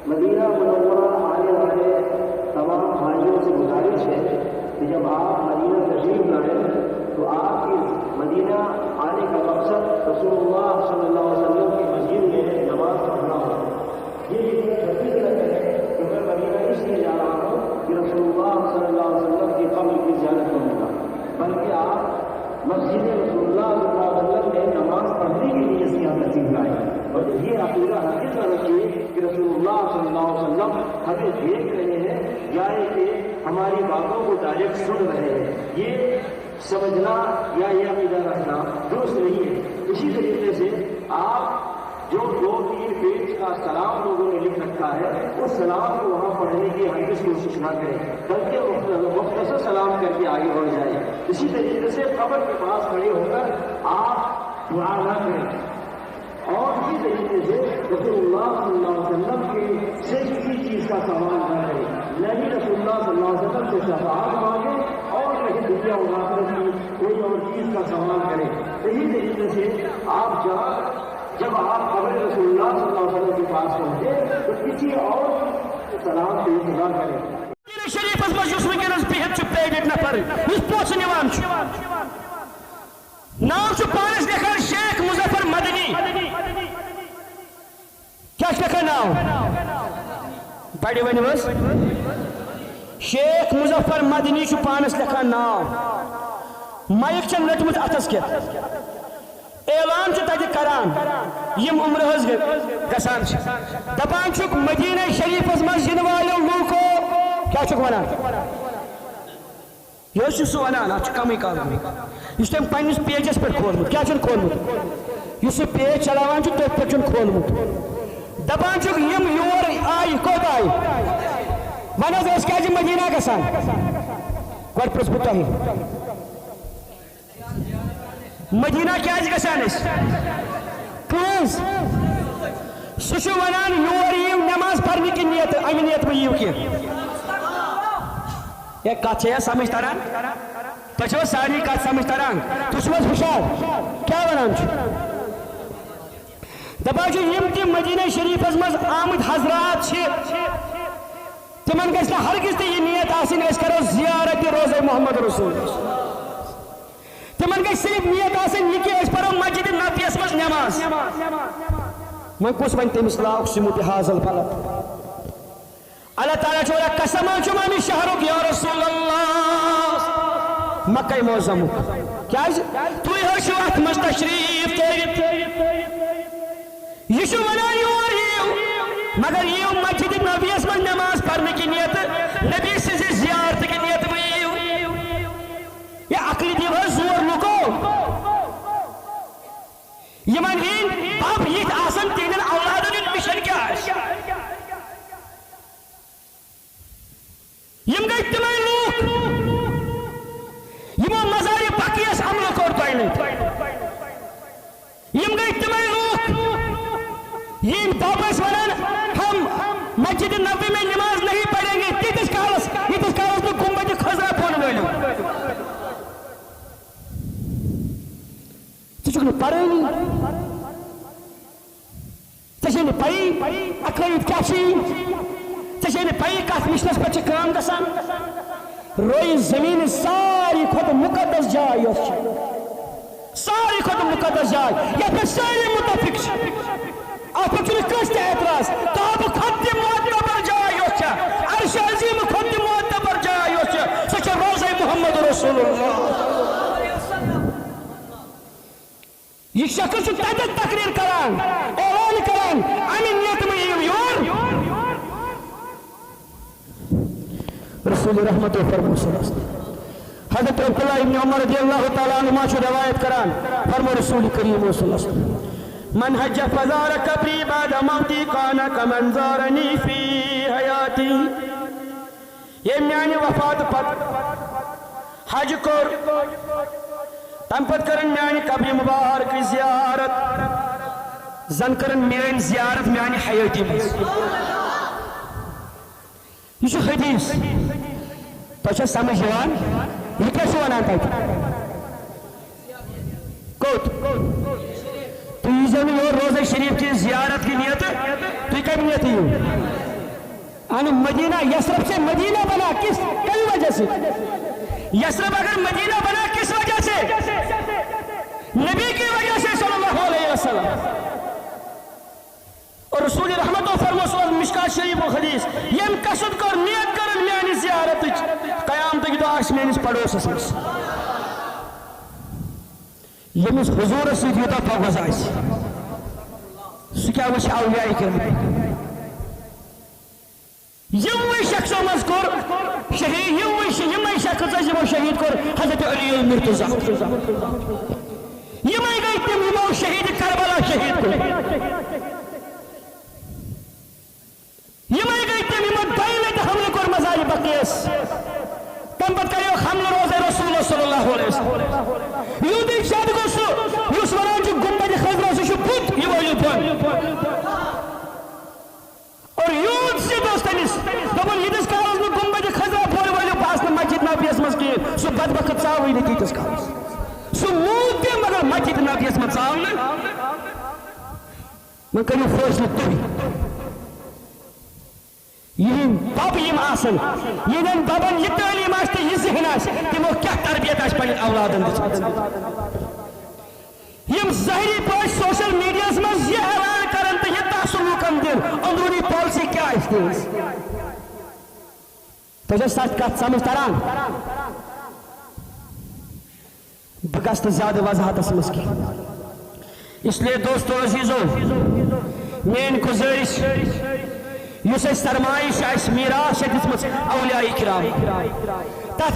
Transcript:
مدینہ منورہ آنے والے تمام بھائیوں سے گزارش ہے کہ جب آپ مدینہ تشریف لائیں تو آپ کی مدینہ آنے کا مقصد رسول اللہ صلی اللہ علیہ وسلم کی مسجد میں نماز پڑھنا ہو. یہ حقیقت ہے کہ میں مدینہ اس لیے جا رہا ہوں کہ رسول اللہ صلی اللہ علیہ وسلم کی قبر کی زیارت کروں گا، بلکہ آپ مسجد رسول اللہ صلی اللہ علیہ وسلم میں نماز پڑھنے کے لیے اس یہاں تشریف لائیں. اور یہ عقیدہ حقیقت رکھیے کہ رسول اللہ صلی اللہ علیہ وسلم ہمیں دیکھ رہے ہیں، یعنی کہ ہماری باتوں کو ڈائریکٹ سن رہے ہیں. یہ سمجھنا یا یہ عقیدہ رکھنا درست نہیں ہے. اسی طریقے سے آپ جو 2-3 پیج کا سلام لوگوں نے لکھ رکھا ہے اس سلام کو وہاں پڑھنے کی ہرگز کوشش نہ کریں، بلکہ مختصر سلام کر کے آگے بڑھ جائیں. اسی طریقے سے قبر کے پاس کھڑے ہو کر آپ دعا نہ کریں. اور اسی طریقے سے رسول اللہ صلی اللہ علیہ وسلم کے سے کسی چیز کا سوال نہ کریں، نہ ہی رسول اللہ صلی اللہ علیہ وسلم سے شفاعت مانگیں اور نہ ہی دنیا و آخرت کی کوئی اور چیز کا سوال کریں. اسی طریقے سے آپ جب آپ قبر رسول اللہ صلی اللہ علیہ وسلم کے پاس پہنچے تو کسی اور سلام پیش نہ کریں. شریف مجھ ونکس بہت پیڈ نفر پوچھ نوان نام پانس لکھان شیخ مظفر مدنی. کیا لکھان ناو بڑی ونو شیخ مظفر مدنی پانس لکھان ناو. مائک چھ لٹمت اتس کی اعلان تتہ کران یم عمر حض گسان دپان مدینہ شریفس مز ین والو لوکو کیا ونان یہ سہ ونان ات کم کال اس تم پنس پیجس پہ کھولمت کیا کھولمت اس پیج چلاوان تھی پہ کھولمت دپان M your I Cote I one حظ کیا مدینہ گسان گۄڈٕ پرٛژھ بہٕ تۄہہِ مدینہ کیا گسان سہ ونان یور یو نماز پڑھنے کی نیت امہ نیت میں یو کی یہ کت سمجھ تران تہ ساری کت سمجھ تران تھی ہوشیار کیا ونان دپان یم تم مدینہ شریفس مز آمد حضرات تمن گھس نا ہرگز تہ یہ نیت آسن اس کرو زیارت روزہ محمد رسول تمن گئی صرف نیت آسن یہ کہ اس پڑھو مسجد نبویس مز نماز. میں کس ون تمس لا اقسم بهذا البلد اللہ تعالیٰ چھوڑا قسم چمانی شہرک یا رسول اللہ مکہ معظم کیا تھی ہو ات مز تشریف یہ ونان یور یو مگر یہ مسجد نبویس مز نماز پڑھنے کی نیت نبی سے زیارت کی نیت میں یہ عقلی دیو زور لکو یمن ہند باپ یہ آسن تین اولادن مشن کیا یم گئی تمہیں لوگ یمو مزار بقیس عمل کور توائنت یم گئی تمہیں لوگ یم داپس ونن ہم مسجد نبوی میں نماز نہیں پڑھیں گے تیتس کالس تو گنبد خضرا پون ولو پڑھنی ژے پی عقائد کیا ژے پی کت مشنس پہ کام گسان روئی زمین ساری کھت مقدس جائے ساری کھت مقدس جائے یہ پہ ساری متفق ات پہ کس تہ اعتراض تاب کھت معتبر جائے عرش عظیم کھت معتبر جائے سہ روزہ محمد رسول اللہ. یہ شخص تتھ تقریر کران اعلان کران امہ نیت میں یور رسول رحمت فرمو صلی اللہ علیہ وسلم حضرت عبداللہ ابن عمر رضی اللہ تعالیٰ عنہ روایت کران فرمو رسول کریم صلی اللہ علیہ وسلم من حج فزار قبری بعد موتی کان کمن زارنی فی حیاتی یہ میانی وفات پت حج کور تم پت کرن میانی قبر مبارک زیارت زن کرن میانی زیارت میانی حیاتی مز یہ حدیث تو سمجھ جوان یہ کیا ونان تک کوت تو یہ روزہ شریف کی زیارت کی نیت تو کم نیت ہی ان مدینہ یثرب سے مدینہ بنا کس کئی وجہ سے؟ یثرب اگر مدینہ بنا کس وجہ سے؟ نبی کی وجہ سے صلی اللہ علیہ وسلم. اور رسول رحمت و فرموس مشکات شریف و حدیث یم قصد کر نیت کرن میانی زیارت قیامت دہ آس میانس پڑوسس مز یمس حضور سۭتۍ یوٗتاہ فوز آسہِ سُہ کیٛاہ وٕچھِ اولیاء کرام. یموٕے شخصو منٛز کوٚر شہید یمے شخص ٲسۍ یمو شہید کوٚر حضرت علی المرتضیٰ. یمے گٔے تِم یمو شہید کربلا شہید کوٚر. یمے گٔے تِم یمو دۄیہِ لٹہِ حملہٕ کوٚر مزارِ بقیس. تمہِ پتہٕ کریو حملہٕ روزے رسول صلی اللہ علیہ وسلم. یہودی شاد گوٚو سُہ یُس ونان چھُ گُنبدِ خضرا سُہ چھُ بُت یہِ وٲلِو بۄن. اور یوٗت ضد اوس تٔمِس دوٚپُن ییٖتِس کالس نہٕ گُنبدِ خضرا بۄن وٲلِو بہٕ آسہٕ نہٕ مسجد نبویَس منٛز کِہیٖنۍ. سُہ بدبخت ژاوٕے نہٕ تیٖتِس کالس. سُہ موٗد تہِ مگر مسجد نبویَس منٛز ژاو نہٕ. وۄنۍ کٔرِو فٲصلہٕ تُہۍ. یِہِنٛدۍ بب یِم آسن یِہِنٛدٮ۪ن ببن یہِ تعلیٖم آسہِ تہٕ یہِ ذہن آسہِ تِمو کیٛاہ تربیت آسہِ پنٕنٮ۪ن اولادن دِژمٕژ. یم ظٲہری پٲٹھۍ سوشل میڈیاہس منٛز یہِ اعلان کرن تہٕ یہِ تاثر لوٗکن دِن اندروٗنی پالسی کیٛاہ آسہِ تِہنٛز. تۄہہِ چھا سچ کتھ سمجھ تران؟ بہٕ گژھٕ نہٕ زیادٕ وضاحتس منٛز کینٛہہ. اس لیے دوستو عزیزو میٲنۍ گُزٲرِش یُس اَسہِ سرمایش آسہِ میراث چھےٚ دِژمٕژ اولیاء کرام